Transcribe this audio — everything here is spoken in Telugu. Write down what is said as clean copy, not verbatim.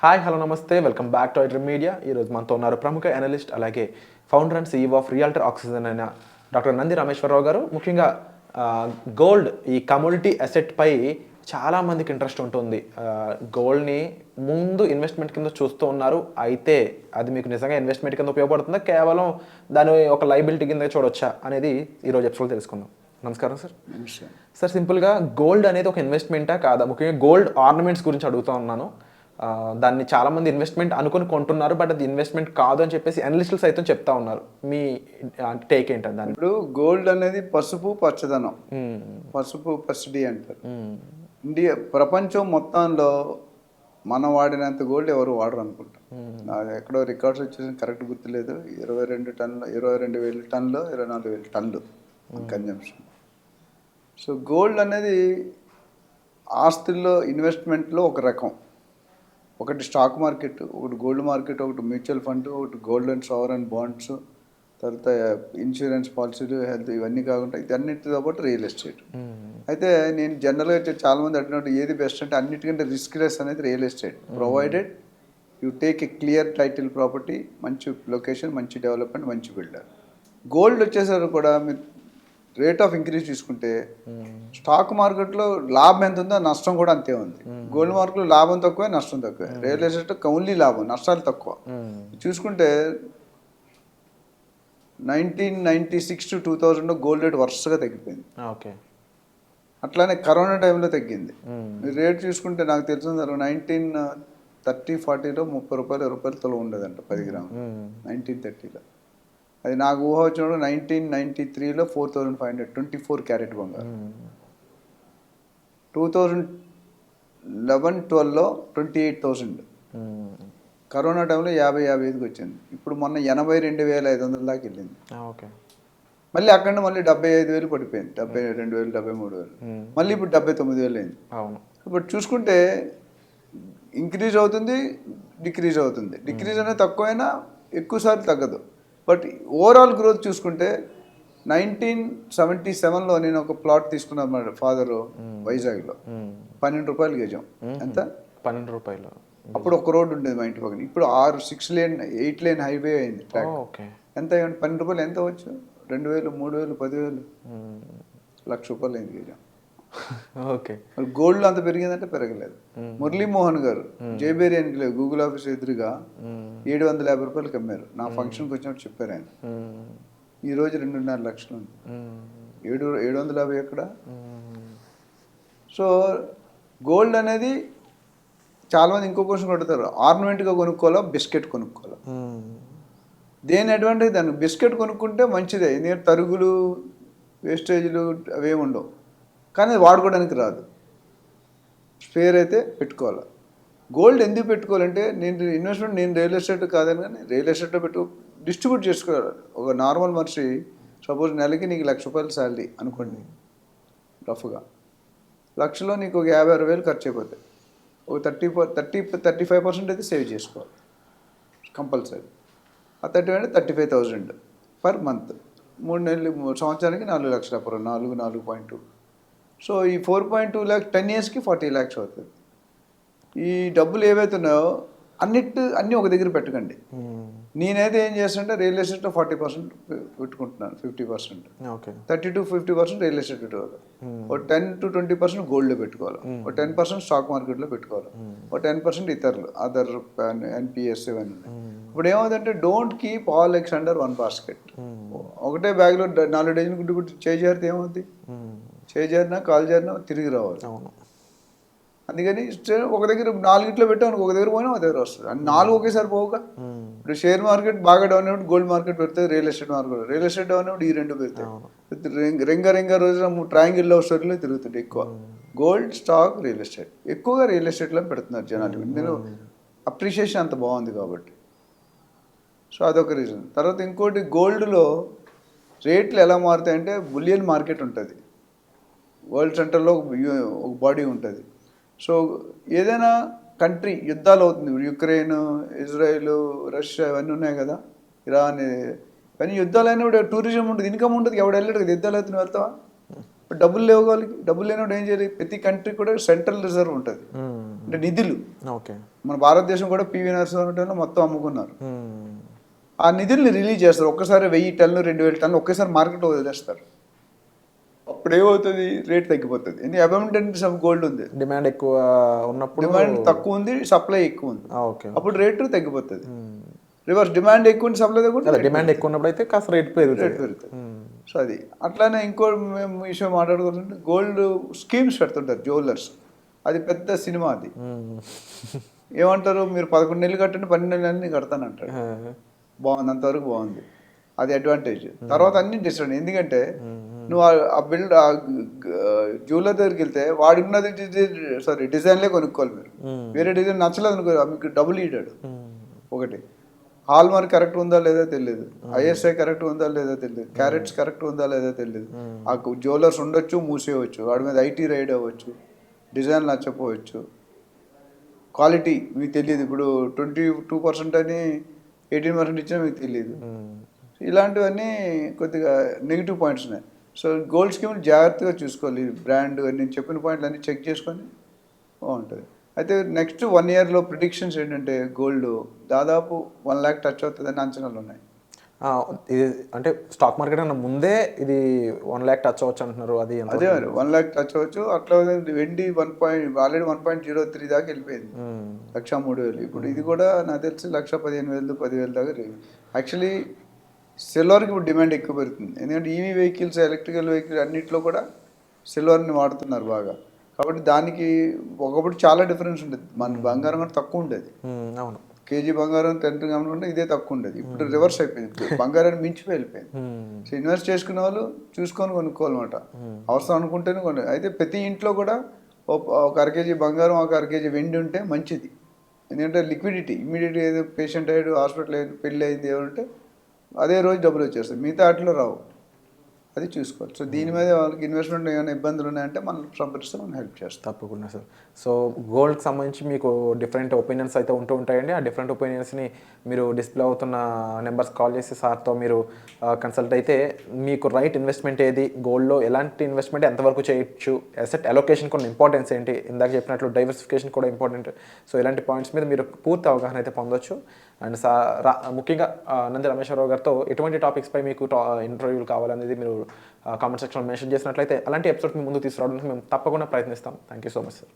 హాయ్ హలో నమస్తే welcome back to iDream media. ఈరోజు మనతో ఉన్నారు ప్రముఖ అనలిస్ట్ అలాగే founder and CEO of realtor oxygen అయిన డాక్టర్ నంది రామేశ్వరరావు గారు. ముఖ్యంగా గోల్డ్ ఈ కమోడిటీ అసెట్ పై చాలామందికి ఇంట్రెస్ట్ ఉంటుంది. గోల్డ్ని ముందు ఇన్వెస్ట్మెంట్ కింద చూస్తూ ఉన్నారు. అయితే అది మీకు నిజంగా ఇన్వెస్ట్మెంట్ కింద ఉపయోగపడుతుందా, కేవలం దాని ఒక లైబిలిటీ కింద చూడొచ్చా అనేది ఈరోజు ఎపిసోడ్ తెలుసుకుందాం. నమస్కారం సార్. సార్, సింపుల్గా గోల్డ్ అనేది ఒక ఇన్వెస్ట్మెంటా కాదా? ముఖ్యంగా గోల్డ్ ఆర్నమెంట్స్ గురించి అడుగుతూ ఉన్నాను. దాన్ని చాలామంది ఇన్వెస్ట్మెంట్ అనుకుని కొంటున్నారు, బట్ అది ఇన్వెస్ట్మెంట్ కాదు అని చెప్పేసి అనలిస్టులు సైతం చెప్తా ఉన్నారు. మీ టేక్ ఏంటంటే దాన్ని? ఇప్పుడు గోల్డ్ అనేది పసుపు పచ్చదనం, పసుపు పసిడి అంటారు. ఇండియా ప్రపంచం మొత్తంలో మనం వాడినంత గోల్డ్ ఎవరు వాడరు అనుకుంటా. అది ఎక్కడో రికార్డ్స్ వచ్చేసి కరెక్ట్ గుర్తులేదు. 22 టన్నులు, 22,000 టన్నులు, 24,000 టన్నులు కన్జంప్షన్. సో గోల్డ్ అనేది ఆస్తుల్లో ఇన్వెస్ట్మెంట్లో ఒక రకం. ఒకటి స్టాక్ మార్కెట్, ఒకటి గోల్డ్ మార్కెట్, ఒకటి మ్యూచువల్ ఫండ్, ఒకటి గోల్డ్ అండ్ సావరెన్ బాండ్స్, తర్వాత ఇన్సూరెన్స్ పాలసీలు, హెల్త్, ఇవన్నీ కాకుండా ఇదన్నిటితో పాటు రియల్ ఎస్టేట్. అయితే నేను జనరల్గా చాలామంది అడిగినట్టు ఏది బెస్ట్ అంటే అన్నిటికంటే రిస్క్ లెస్ అనేది real estate, provided you take a clear title property, మంచి లొకేషన్, మంచి డెవలప్మెంట్, మంచి బిల్డర్. గోల్డ్ వచ్చేసరికి కూడా మీరు రేట్ ఆఫ్ ఇంక్రీజ్ చూసుకుంటే స్టాక్ మార్కెట్లో లాభం ఎంత ఉందో నష్టం కూడా అంతే ఉంది. గోల్డ్ మార్కెట్లో లాభం తక్కువ, నష్టం తక్కువ. రియల్ ఎస్టేట్ ఓన్లీ లాభం, నష్టాలు తక్కువ. చూసుకుంటే 1996 to 2000 గోల్డ్ రేట్ వరుసగా తగ్గిపోయింది. ఓకే. అట్లానే కరోనా టైంలో తగ్గింది. మీరు రేట్ చూసుకుంటే నాకు తెలిసిన 1930-40లో 30 రూపాయలు 20 రూపాయలు తొల ఉండేదంట 10 గ్రాములు 1930లో. అది నాకు ఊహ వచ్చినప్పుడు 1993లో 4,500 24 క్యారెట్ బంగారు. 2011-12లో 28,000. కరోనా టైంలో 50-55కి వచ్చింది. ఇప్పుడు మొన్న 82,500 దాకా వెళ్ళింది. ఓకే. మళ్ళీ అక్కడ మళ్ళీ 75,000 పడిపోయింది. 72,000, 73,000. మళ్ళీ ఇప్పుడు 79,000 అయింది. అవును. ఇప్పుడు చూసుకుంటే ఇంక్రీజ్ అవుతుంది, డిక్రీజ్ అవుతుంది. డిక్రీజ్ అనేది తక్కువైనా ఎక్కువసార్లు తగ్గదు. బట్ ఓవరాల్ గ్రోత్ చూసుకుంటే 1977లో నేను ఒక ప్లాట్ తీసుకున్నాను మా ఫాదరు వైజాగ్లో. 12 రూపాయలు గజం. ఎంత? 12 రూపాయలు. అప్పుడు ఒక రోడ్డు ఉండేది మా ఇంటి పక్కన. ఇప్పుడు 6 లేన్ 8 లేన్ హైవే అయింది ట్రాక్. ఎంత అయ్యండి? 12 రూపాయలు ఎంత వచ్చు? 2,000, 3,000, 10,000, ₹1,00,000 అయింది గజం. ఓకే. గోల్డ్ అంత పెరిగిందంటే పెరగలేదు. మురళీమోహన్ గారు జేబేరి ఎన్క్లేవ్ గూగుల్ ఆఫీస్ ఎదురుగా 750 రూపాయలకి అమ్మారు. నా ఫంక్షన్కి వచ్చినప్పుడు చెప్పారు ఆయన. ఈరోజు 2.5 లక్షలు ఉంది. 750 ఎక్కడ? సో గోల్డ్ అనేది చాలామంది ఇంకో క్వశ్చన్ కొడతారు, ఆర్నమెంట్గా కొనుక్కోవాలా, బిస్కెట్ కొనుక్కోవాలా? దేని అడ్వాంటేజ్ దానికి. బిస్కెట్ కొనుక్కుంటే మంచిదే, ఎందుకంటే తరుగులు, వేస్టేజ్లు అవేమి ఉండవు. కానీ అది వాడుకోవడానికి రాదు. స్పేర్ అయితే పెట్టుకోవాలి. గోల్డ్ ఎందుకు పెట్టుకోవాలంటే నేను ఇన్వెస్ట్మెంట్, నేను రియల్ ఎస్టేట్ కాదని, కానీ రియల్ ఎస్టేట్లో డిస్ట్రిబ్యూట్ చేసుకోవాలి. ఒక నార్మల్ మనిషి సపోజ్ నెలకి నీకు ₹1,00,000 శాలరీ అనుకోండి, రఫ్గా. లక్షలో నీకు ఒక 50-60 ఖర్చు అయిపోతాయి. ఒక 35% అయితే సేవ్ చేసుకోవాలి కంపల్సరీ. ఆ 30 అంటే 35,000 పర్ మంత్. 3 నెలలు, సంవత్సరానికి 4 లక్షల అప్పుడు 4.2. సో ఈ 4.2 lakhs 10 yearsకి 40 lakhs అవుతుంది. ఈ డబ్బులు ఏవైతున్నాయో అన్నీ ఒక దగ్గర పెట్టకండి. నేనైతే ఏం చేస్తానంటే రియల్ ఎస్టేట్లో 40% పెట్టుకుంటున్నాను, 50%. 30-50% రియల్ ఎస్టేట్ పెట్టుకోవాలి. ఒక 10-20% గోల్డ్లో పెట్టుకోవాలి. ఒక 10% స్టాక్ మార్కెట్లో పెట్టుకోవాలి. ఒక 10% ఇతరులు, అదర్ NPS ఇవన్నీ. ఇప్పుడు ఏమవుతుందంటే don't keep all eggs under one basket. ఒకటే బ్యాగ్లో 4 డజన్ గుడ్డు చేజారితే ఏమవుతుంది? చేజారినా కాలు జారినా తిరిగి రావాలి. అందుకని ఒక దగ్గర 4 పెట్టాను, ఒక దగ్గర పోయినా ఒక దగ్గర వస్తుంది. అని 4 ఒకేసారి పోవుగా. ఇప్పుడు షేర్ మార్కెట్ బాగా డౌన్ అయినప్పుడు గోల్డ్ మార్కెట్ పెడతాయి, real estate market. Real estate down అయినప్పుడు ఈ 2 పెడతాయి. రెంగ రోజున ట్రయాంగిల్ లవ్ స్టోరీలో తిరుగుతుంటాయి ఎక్కువ. Gold, stock, real estate. ఎక్కువగా రియల్ ఎస్టేట్లో పెడుతున్నారు జనాలు. నేను అప్రిషియేషన్ అంత బాగుంది కాబట్టి. సో అదొక రీజన్. తర్వాత ఇంకోటి, గోల్డ్లో రేట్లు ఎలా మారుతాయంటే బులియన్ మార్కెట్ ఉంటుంది, వరల్డ్ సెంటర్లో ఒక బాడీ ఉంటుంది. సో ఏదైనా కంట్రీ యుద్ధాలు అవుతుంది, యుక్రెయిన్, ఇజ్రాయెల్, రష్యా ఇవన్నీ ఉన్నాయి కదా, ఇరాన్, ఇవన్నీ యుద్ధాలు అయినప్పుడు టూరిజం ఉంటుంది, ఇన్కమ్ ఉంటుంది. ఎవడు వెళ్ళాడు కదా యుద్ధాలు అవుతుంది, వెళ్తావా? డబ్బులు లేవు వాళ్ళకి, డబ్బులు లేనివాడు ఏం చేయాలి? ప్రతి కంట్రీ కూడా సెంట్రల్ రిజర్వ్ ఉంటుంది, అంటే నిధులు. ఓకే. మన భారతదేశం కూడా పివి నరసింహరావు మొత్తం అమ్ముకున్నారు. ఆ నిధుల్ని రిలీజ్ చేస్తారు. ఒక్కసారి 1000 టన్నులు 2000 టన్నులు ఒకేసారి మార్కెట్లో వదిలేస్తారు. అప్పుడు ఏమవుతుంది? రేట్ తగ్గిపోతుంది. ఎందుకంటే అబౌండెన్స్ ఆఫ్ గోల్డ్ ఉంది, డిమాండ్ ఎక్కువ ఉన్నప్పుడు డిమాండ్ తక్కువ ఉంది, సప్లై ఎక్కువ ఉంది. ఓకే. అప్పుడు రేటు తగ్గిపోతుంది. రివర్స్, డిమాండ్ ఎక్కువ ఉంది, సప్లై తగ్గుతుంది, డిమాండ్ ఎక్కువ ఉన్నప్పుడు అయితే కాస్త రేట్ పెరుగుతుంది. సో అది అట్లానే ఇంకో మేము విషయం మాట్లాడుకుంటుంటే గోల్డ్ స్కీమ్స్ పెడుతుంటారు జ్యువెలర్స్. అది పెద్ద సినిమా. అది ఏమంటారు? మీరు 11 నెలలు కట్టండి, 12 నెలలు కడతానంటాడు. బాగుంది, అంతవరకు బాగుంది, అది అడ్వాంటేజ్. తర్వాత అన్ని డిస్టర్బ్. ఎందుకంటే నువ్వు ఆ బిల్డ్ ఆ జ్యువెలర్ దగ్గరికి వెళ్తే వాడి ఉన్నది డిజైన్లే కొనుక్కోవాలి. మీరు వేరే డిజైన్ నచ్చలేదు అనుకో, మీకు డబ్బులు ఇయ్యాడు. ఒకటి హాల్ మార్క్ కరెక్ట్ ఉందా లేదా తెలియదు, ఐఎస్ఐ కరెక్ట్ ఉందా లేదా తెలియదు, క్యారెట్స్ కరెక్ట్ ఉందా లేదా తెలియదు. ఆ జ్యువెలర్స్ ఉండొచ్చు, మూసేయవచ్చు, వాడి మీద ఐటీ రైడ్ అవ్వచ్చు, డిజైన్ నచ్చపోవచ్చు, క్వాలిటీ మీకు తెలియదు. ఇప్పుడు 22% అని 18% ఇచ్చినా మీకు తెలియదు. ఇలాంటివన్నీ కొద్దిగా నెగిటివ్ పాయింట్స్ ఉన్నాయి. సో గోల్డ్ స్కీమ్ జాగ్రత్తగా చూసుకోవాలి. బ్రాండ్ నేను చెప్పిన పాయింట్లు అన్నీ చెక్ చేసుకొని బాగుంటుంది. అయితే నెక్స్ట్ 1 yearలో ప్రిడిక్షన్స్ ఏంటంటే గోల్డ్ దాదాపు 1 lakh టచ్ అవుతుందని అంచనాలు ఉన్నాయి. ఇది అంటే స్టాక్ మార్కెట్ అన్న ముందే ఇది 1 lakh టచ్ అవ్వచ్చు అంటున్నారు. అది అదే మరి 1 lakh టచ్ అవ్వచ్చు. అట్లా వెండి ఆల్రెడీ 1.03 దాకా వెళ్ళిపోయింది, 1,03,000. ఇప్పుడు ఇది కూడా నాకు తెలిసి 1,15,000 10,000 దాకా లేదు. యాక్చువల్లీ సిల్వర్కి ఇప్పుడు డిమాండ్ ఎక్కువ పెరుగుతుంది. ఎందుకంటే ఈవీ వెహికల్స్, ఎలక్ట్రికల్ వెహికల్స్ అన్నింటిలో కూడా సిల్వర్ని వాడుతున్నారు బాగా. కాబట్టి దానికి ఒకప్పుడు చాలా డిఫరెన్స్ ఉండేది. మన బంగారం కూడా తక్కువ ఉండేది. అవును, కేజీ బంగారం 10 గ్రాములు ఉంటే ఇదే తక్కువ ఉండేది. ఇప్పుడు రివర్స్ అయిపోయింది, బంగారాన్ని మించిపోయి వెళ్ళిపోయింది. సో ఇన్వెస్ట్ చేసుకునే వాళ్ళు చూసుకొని కొనుక్కోవాలన్నమాట. అవసరం అనుకుంటేనే అయితే ప్రతి ఇంట్లో కూడా ఒక 1/2 kg బంగారం, ఒక 1/2 kg వెండి ఉంటే మంచిది. ఎందుకంటే లిక్విడిటీ ఇమీడియట్గా ఏదో పేషెంట్ అయ్యాడు, హాస్పిటల్ అయ్యాడు, పెళ్ళి అయింది ఏమంటే అదే రోజు డబ్బులు వచ్చేస్తాయి, మిగతా వాటిలో రావు. అది చూసుకోవాలి. సో దీని మీద వాళ్ళకి ఇన్వెస్ట్మెంట్ ఏమైనా ఇబ్బందులు ఉన్నాయంటే మనం సంప్రదిస్తే మనం హెల్ప్ చేస్తాం. తప్పకుండా సార్. సో గోల్డ్కి సంబంధించి మీకు డిఫరెంట్ ఒపీనియన్స్ అయితే ఉంటూ ఉంటాయండి. ఆ డిఫరెంట్ ఒపీనియన్స్ని మీరు డిస్ప్లే అవుతున్న నెంబర్స్ కాల్ చేసి సార్తో మీరు కన్సల్ట్ అయితే మీకు రైట్ ఇన్వెస్ట్మెంట్ ఏది, గోల్డ్లో ఎలాంటి ఇన్వెస్ట్మెంట్ ఎంతవరకు చేయొచ్చు, అసెట్ అలొకేషన్ కొన్ని ఇంపార్టెన్స్ ఏంటి, ఇందాక చెప్పినట్లు డైవర్సిఫికేషన్ కూడా ఇంపార్టెంట్. సో ఇలాంటి పాయింట్స్ మీద మీరు పూర్తి అవగాహన అయితే పొందొచ్చు. అండ్ ముఖ్యంగా నంది రమేశ్వరరావు గారితో ఎటువంటి టాపిక్స్పై మీకు ఇంటర్వ్యూలు కావాలనేది మీరు కామెంట్ సెక్షన్లో మెన్షన్ చేసినట్లయితే అలాంటి ఎపిసోడ్ మీ ముందు తీసుకురావడానికి మేము తప్పకుండా ప్రయత్నిస్తాం. Thank you so much sir.